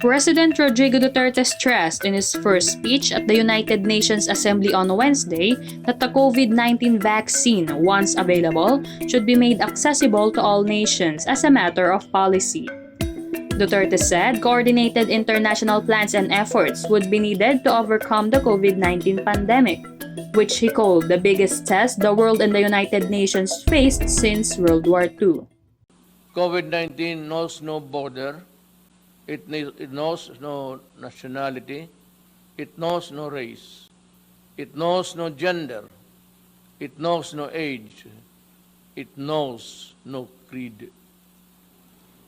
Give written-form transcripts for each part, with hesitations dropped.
President Rodrigo Duterte stressed in his first speech at the United Nations Assembly on Wednesday that the COVID-19 vaccine, once available, should be made accessible to all nations as a matter of policy. Duterte said coordinated international plans and efforts would be needed to overcome the COVID-19 pandemic, which he called the biggest test the world and the United Nations faced since World War II. COVID-19 knows no border. It knows no nationality. It knows no race. It knows no gender. It knows no age. It knows no creed.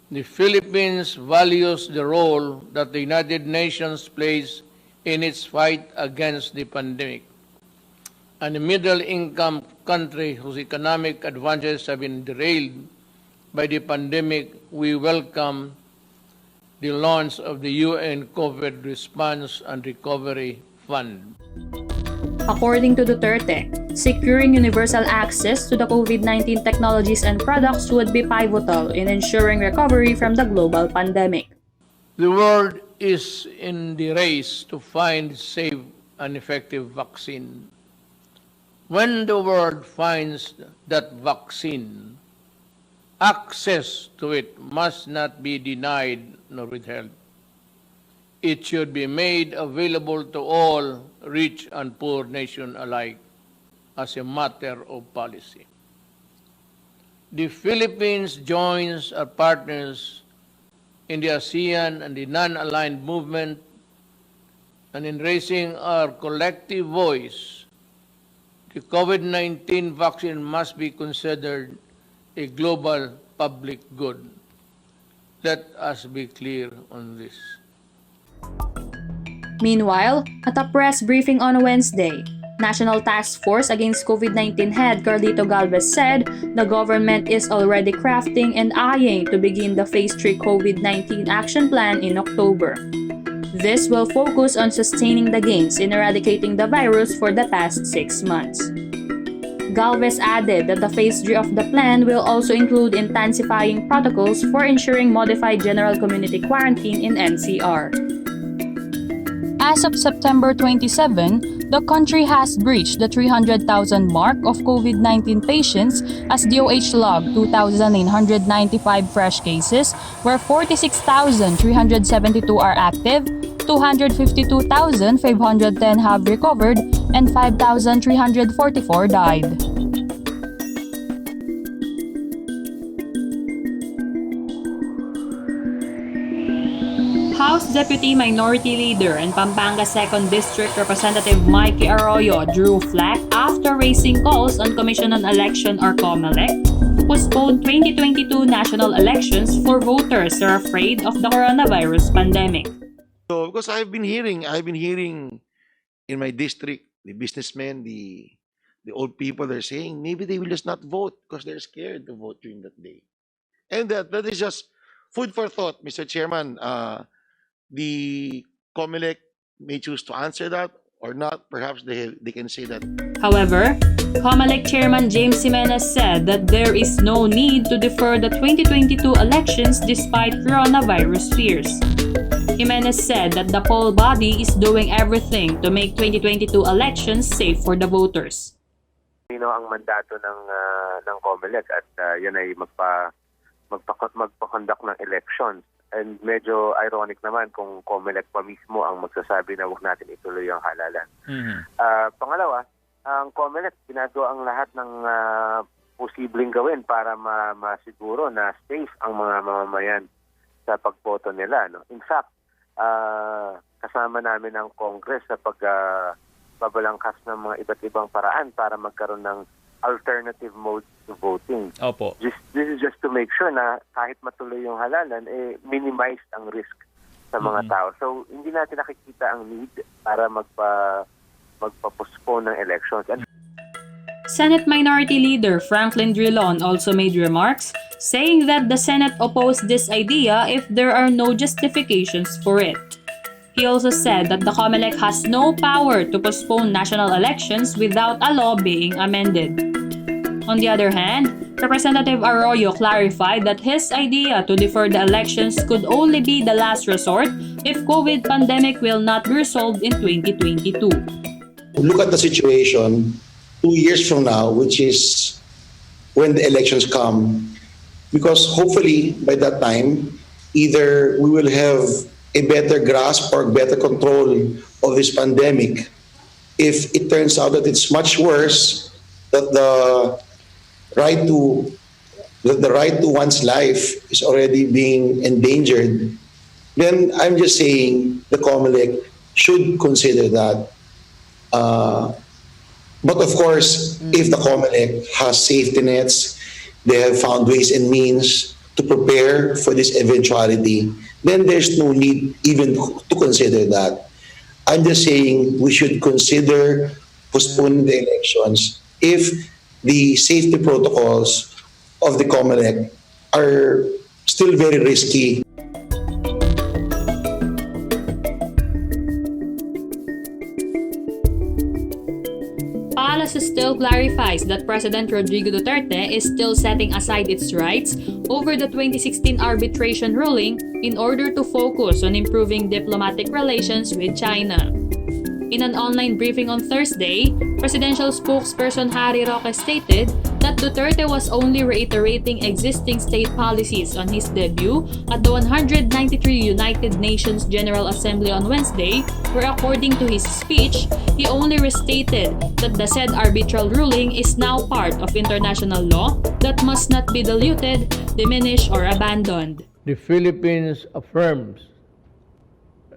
The Philippines values the role that the United Nations plays in its fight against the pandemic. And a middle-income country whose economic advantages have been derailed by the pandemic, we welcome the launch of the UN COVID Response and Recovery Fund. According to Duterte, securing universal access to the COVID-19 technologies and products would be pivotal in ensuring recovery from the global pandemic. The world is in the race to find safe and effective vaccine. When the world finds that vaccine, access to it must not be denied nor withheld. It should be made available to all rich and poor nations alike as a matter of policy. The Philippines joins our partners in the ASEAN and the non-aligned movement, and in raising our collective voice, the COVID-19 vaccine must be considered a global public good. Let us be clear on this. Meanwhile, at a press briefing on Wednesday, National Task Force Against COVID-19 head Carlito Galvez said the government is already crafting and eyeing to begin the Phase 3 COVID-19 action plan in October. This will focus on sustaining the gains in eradicating the virus for the past 6 months. Galvez added that the Phase 3 of the plan will also include intensifying protocols for ensuring modified general community quarantine in NCR. As of September 27, the country has breached the 300,000 mark of COVID-19 patients as DOH logged 2,995 fresh cases, where 46,372 are active, 252,510 have recovered, and 5,344 died. House Deputy Minority Leader and Pampanga 2nd District Representative Mikey Arroyo drew flack after raising calls on Commission on Election or COMELEC to postpone 2022 national elections for voters who are afraid of the coronavirus pandemic. So, because I've been hearing in my district, the businessmen, the old people, they're saying maybe they will just not vote because they're scared to vote during that day. And that is just food for thought, Mr. Chairman. The COMELEC may choose to answer that or not. Perhaps they can say that. However, COMELEC Chairman James Jimenez said that there is no need to defer the 2022 elections despite coronavirus fears. Jimenez said that the poll body is doing everything to make 2022 elections safe for the voters. Sino ang mandato ng COMELEC at yan ay magpa-conduct ng elections. And medyo ironic naman kung COMELEC pa mismo ang magsasabi na huwag natin ituloy ang halalan. Pangalawa, ang COMELEC ginagawa ang lahat ng posibleng gawin para masiguro na safe ang mga mamamayan sa pagboto nila. No? In fact, kasama namin ang Congress sa pagbabalangkas ng mga iba't ibang paraan para magkaroon ng alternative modes to voting. Opo. This is just to make sure na kahit matuloy yung halalan, minimized ang risk sa mga tao. So, hindi natin nakikita ang need para magpa-postpone ng elections. Senate Minority Leader Franklin Drilon also made remarks, saying that the Senate opposed this idea if there are no justifications for it. He also said that the COMELEC has no power to postpone national elections without a law being amended. On the other hand, Representative Arroyo clarified that his idea to defer the elections could only be the last resort if COVID pandemic will not be resolved in 2022. Look at the situation 2 years from now, which is when the elections come, because hopefully by that time, either we will have a better grasp or better control of this pandemic. If it turns out that it's much worse, that the right to one's life is already being endangered, then I'm just saying the COMELEC should consider that. But of course, if the COMELEC has safety nets, they have found ways and means to prepare for this eventuality, then there's no need even to consider that. I'm just saying we should consider postponing the elections if the safety protocols of the COMELEC are still very risky. Palace still clarifies that President Rodrigo Duterte is still setting aside its rights over the 2016 arbitration ruling in order to focus on improving diplomatic relations with China. In an online briefing on Thursday, presidential spokesperson Harry Roque stated that Duterte was only reiterating existing state policies on his debut at the 193 United Nations General Assembly on Wednesday, where according to his speech, he only restated that the said arbitral ruling is now part of international law that must not be diluted, diminished, or abandoned. The Philippines affirms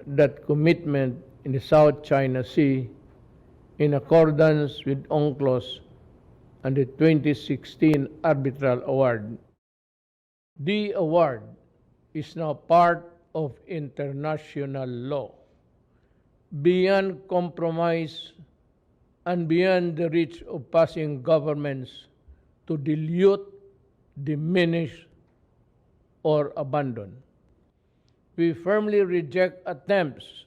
that commitment in the South China Sea in accordance with UNCLOS and the 2016 arbitral award. The award is now part of international law, beyond compromise and beyond the reach of passing governments to dilute, diminish, or abandon. We firmly reject attempts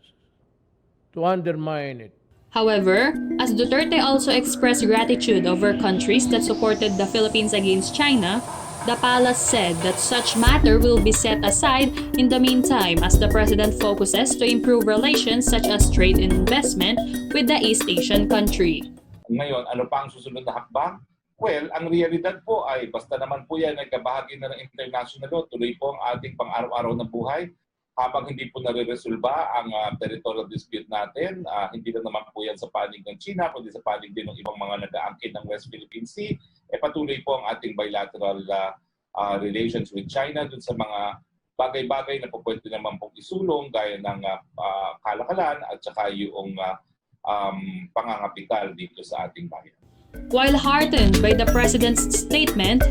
to undermine it. However, as Duterte also expressed gratitude over countries that supported the Philippines against China, the palace said that such matter will be set aside in the meantime as the president focuses to improve relations such as trade and investment with the East Asian country. Ngayon, ano pa ang susunod na hakbang? Well, ang realidad po ay basta naman po yan nagkabahagi na ng international law, tuloy po ang ating pang-araw-araw na buhay. Habang hindi po nare-resolba ang territorial dispute natin, hindi lang naman po yan sa panig ng China, kundi sa panig din ng ibang mga nag-aangkin ng West Philippine Sea, patuloy po ang ating bilateral relations with China dun sa mga bagay-bagay na po pwede naman pong isulong gaya ng kalakalan at saka yung pangangapikal dito sa ating bayan. While heartened by the president's statement,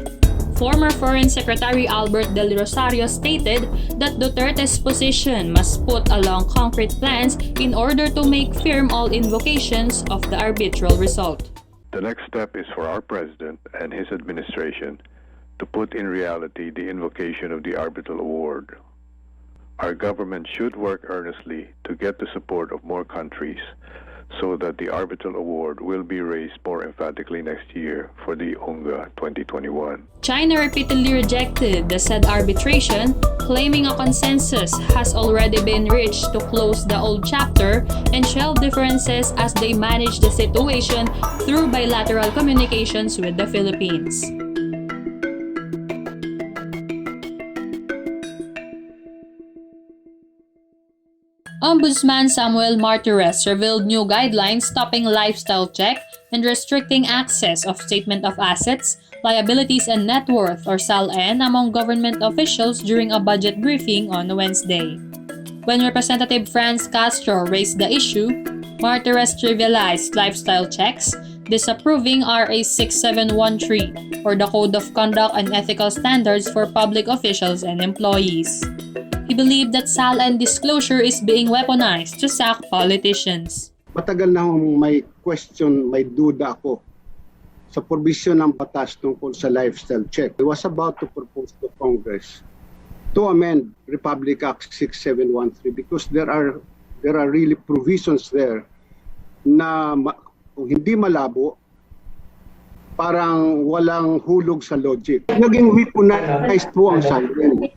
former Foreign Secretary Albert Del Rosario stated that Duterte's position must put along concrete plans in order to make firm all invocations of the arbitral result. The next step is for our president and his administration to put in reality the invocation of the arbitral award. Our government should work earnestly to get the support of more countries so that the arbitral award will be raised more emphatically next year for the UNGA 2021. China repeatedly rejected the said arbitration, claiming a consensus has already been reached to close the old chapter and shelve differences as they manage the situation through bilateral communications with the Philippines. Ombudsman Samuel Martires revealed new guidelines stopping lifestyle check and restricting access of Statement of Assets, Liabilities and Net Worth or SALN among government officials during a budget briefing on Wednesday. When Representative Franz Castro raised the issue, Martires trivialized lifestyle checks, disapproving RA 6713 or the Code of Conduct and Ethical Standards for Public Officials and Employees. He believed that SALN disclosure is being weaponized to sack politicians. Matagal na akong may question, may duda ako sa provision ng batas tungkol sa lifestyle check. I was about to propose to Congress to amend Republic Act 6713 because there are really provisions there na kung hindi malabo, parang walang hulog sa logic. Naging weaponized po ang SALN.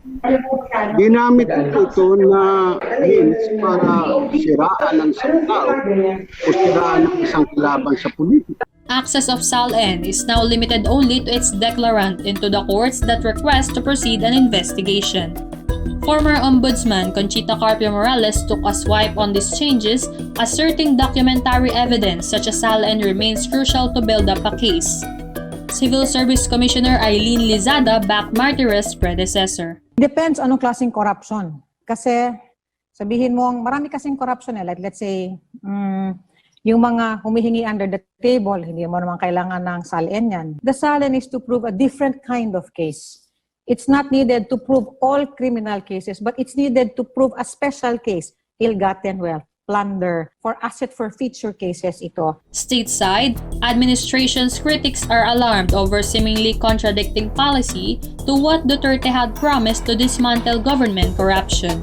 Ginamit ko ito na means para siraan ang isang tao o siraan ang isang kalaban sa politika. Access of SALN is now limited only to its declarant and to the courts that request to proceed an investigation. Former Ombudsman Conchita Carpio Morales took a swipe on these changes, asserting documentary evidence such as SALN remains crucial to build up a case. Civil Service Commissioner Eileen Lizada backed Martires' predecessor. Depends anong klaseng corruption. Kasi sabihin mo, marami kasing corruption like let's say, yung mga humihingi under the table, hindi mo naman kailangan ng SALN yan. The SALN is to prove a different kind of case. It's not needed to prove all criminal cases, but it's needed to prove a special case, ill-gotten wealth, plunder, for asset forfeiture cases ito. Stateside, administration's critics are alarmed over seemingly contradicting policy to what Duterte had promised to dismantle government corruption.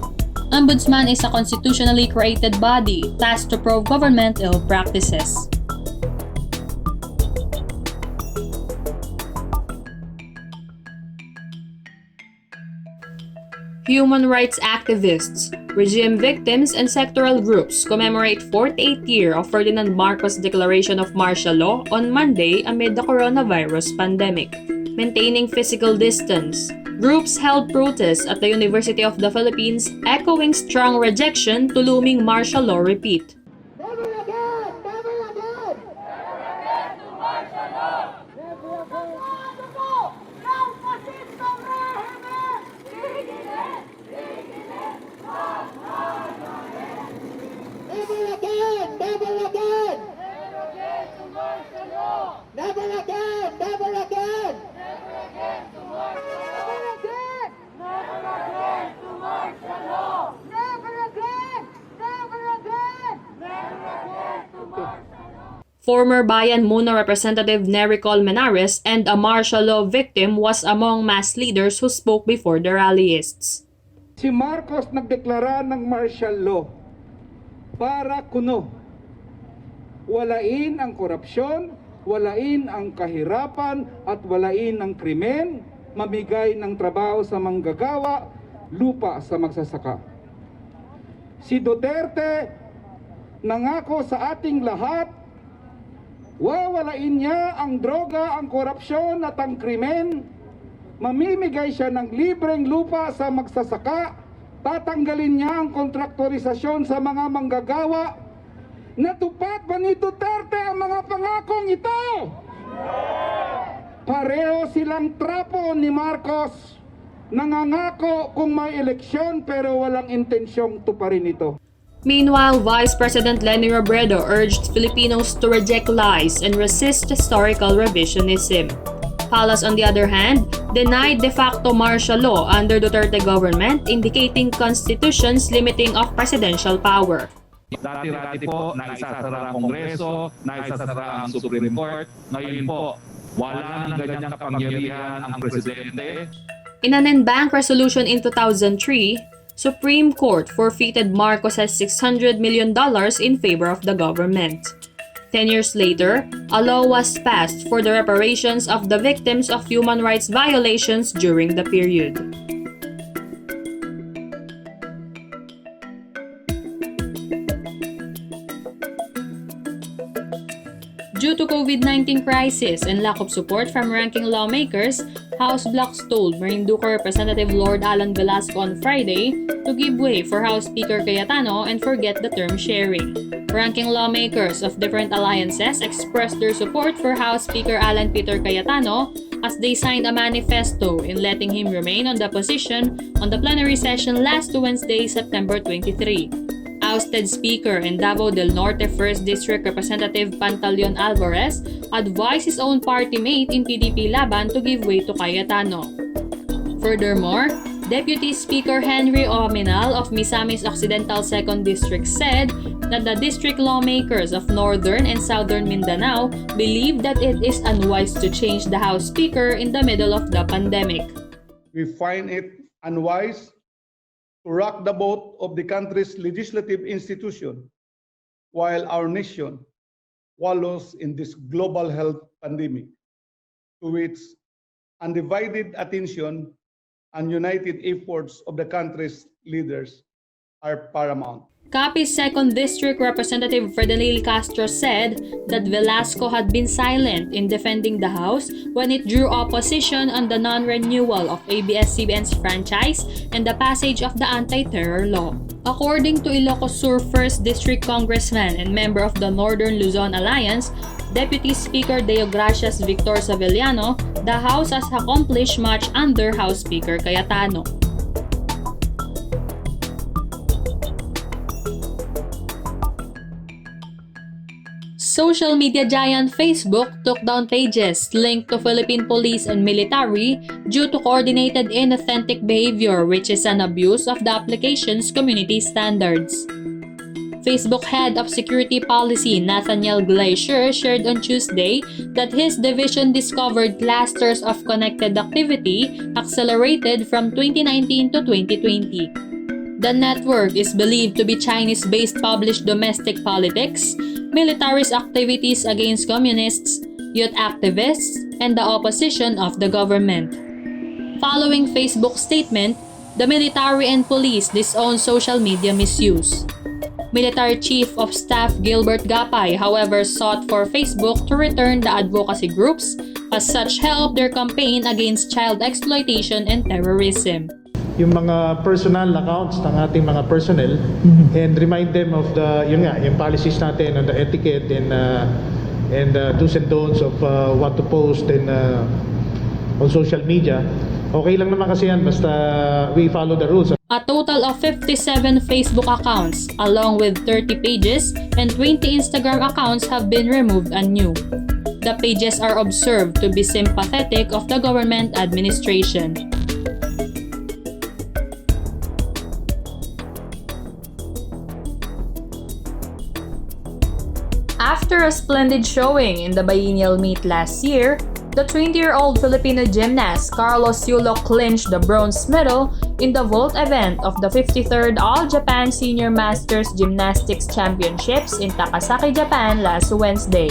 Ombudsman is a constitutionally created body tasked to probe government ill practices. Human rights activists, regime victims, and sectoral groups commemorate 48th year of Ferdinand Marcos' declaration of martial law on Monday amid the coronavirus pandemic. Maintaining physical distance, groups held protests at the University of the Philippines, echoing strong rejection to looming martial law repeat. Never again! Never again! Never again to martial law! Never again! Ng fasistong rehimen! Tigilin! Tigilin! Never again! Never again! Never again to martial law! Never again! Never again! Never again to martial law! Never again! Never again to martial law! Never again! Never again! Never again to martial law! Former Bayan Muna Representative Nery Colmenares and a martial law victim was among mass leaders who spoke before the rallyists. Si Marcos nagdeklara ng martial law para kuno walain ang korupsyon, walain ang kahirapan at walain ang krimen, mamigay ng trabaho sa manggagawa, lupa sa magsasaka. Si Duterte nangako sa ating lahat, wawalain niya ang droga, ang korupsyon at ang krimen, mamimigay siya ng libreng lupa sa magsasaka, tatanggalin niya ang kontraktorisasyon sa mga manggagawa. Natupad ba ni Duterte ang mga pangakong ito? Pareho silang trapo ni Marcos. Nangangako kung may eleksyon pero walang intensyong tuparin ito. Meanwhile, Vice President Leni Robredo urged Filipinos to reject lies and resist historical revisionism. Palas, on the other hand, denied de facto martial law under Duterte government, indicating constitutions limiting of presidential power. Dati-dati po, naisasara ang Kongreso, naisasara ang Supreme Court. Ngayon po, wala nang ganyang kapangyarihan ang Presidente. In an en-bank resolution in 2003, Supreme Court forfeited Marcos' $600 million in favor of the government. 10 years later, a law was passed for the reparations of the victims of human rights violations during the period. Due to COVID-19 crisis and lack of support from ranking lawmakers, House blocks told Marinduque Representative Lord Alan Velasco on Friday to give way for House Speaker Cayetano and forget the term sharing. Ranking lawmakers of different alliances expressed their support for House Speaker Alan Peter Cayetano as they signed a manifesto in letting him remain on the position on the plenary session last Wednesday, September 23. Ousted Speaker and Davao del Norte 1st District Representative Pantaleon Alvarez advised his own party mate in PDP Laban to give way to Cayetano. Furthermore, Deputy Speaker Henry Ominal of Misamis Occidental 2nd District said that the district lawmakers of Northern and Southern Mindanao believe that it is unwise to change the House Speaker in the middle of the pandemic. We find it unwise to rock the boat of the country's legislative institution while our nation wallows in this global health pandemic, to which undivided attention and united efforts of the country's leaders are paramount. Capi's 2nd District Representative Ferdinand Castro said that Velasco had been silent in defending the House when it drew opposition on the non-renewal of ABS-CBN's franchise and the passage of the anti-terror law. According to Ilocos Sur 1st District Congressman and member of the Northern Luzon Alliance, Deputy Speaker Deogracias Victor Savellano, the House has accomplished much under House Speaker Cayetano. Social media giant Facebook took down pages linked to Philippine police and military due to coordinated inauthentic behavior, which is an abuse of the application's community standards. Facebook Head of Security Policy Nathaniel Glacier shared on Tuesday that his division discovered clusters of connected activity accelerated from 2019 to 2020. The network is believed to be Chinese-based published domestic politics, military's activities against communists, youth activists, and the opposition of the government. Following Facebook's statement, the military and police disown social media misuse. Military Chief of Staff Gilbert Gapay, however, sought for Facebook to return the advocacy groups as such help their campaign against child exploitation and terrorism. Yung mga personal accounts ng ating mga personnel and remind them of the yung policies natin on the etiquette and do's and don'ts of what to post and on social media. Okay lang naman kasi yan basta we follow the rules. A total of 57 Facebook accounts along with 30 pages and 20 Instagram accounts have been removed anew. The pages are observed to be sympathetic of the government administration. After a splendid showing in the biennial meet last year, the 20-year-old Filipino gymnast Carlos Yulo clinched the bronze medal in the vault event of the 53rd All-Japan Senior Masters Gymnastics Championships in Takasaki, Japan last Wednesday.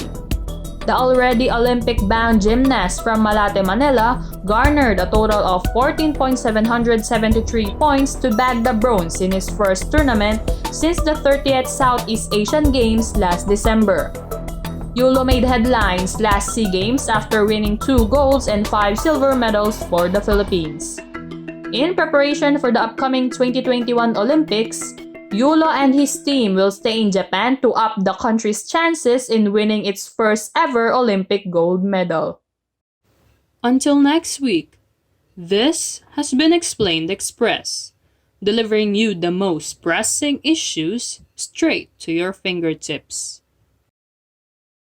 The already Olympic-bound gymnast from Malate, Manila garnered a total of 14,773 points to bag the bronze in his first tournament since the 30th Southeast Asian Games last December. Yulo made headlines last SEA Games after winning 2 golds and 5 silver medals for the Philippines. In preparation for the upcoming 2021 Olympics, Yulo and his team will stay in Japan to up the country's chances in winning its first ever Olympic gold medal. Until next week, this has been Explained Express, delivering you the most pressing issues straight to your fingertips.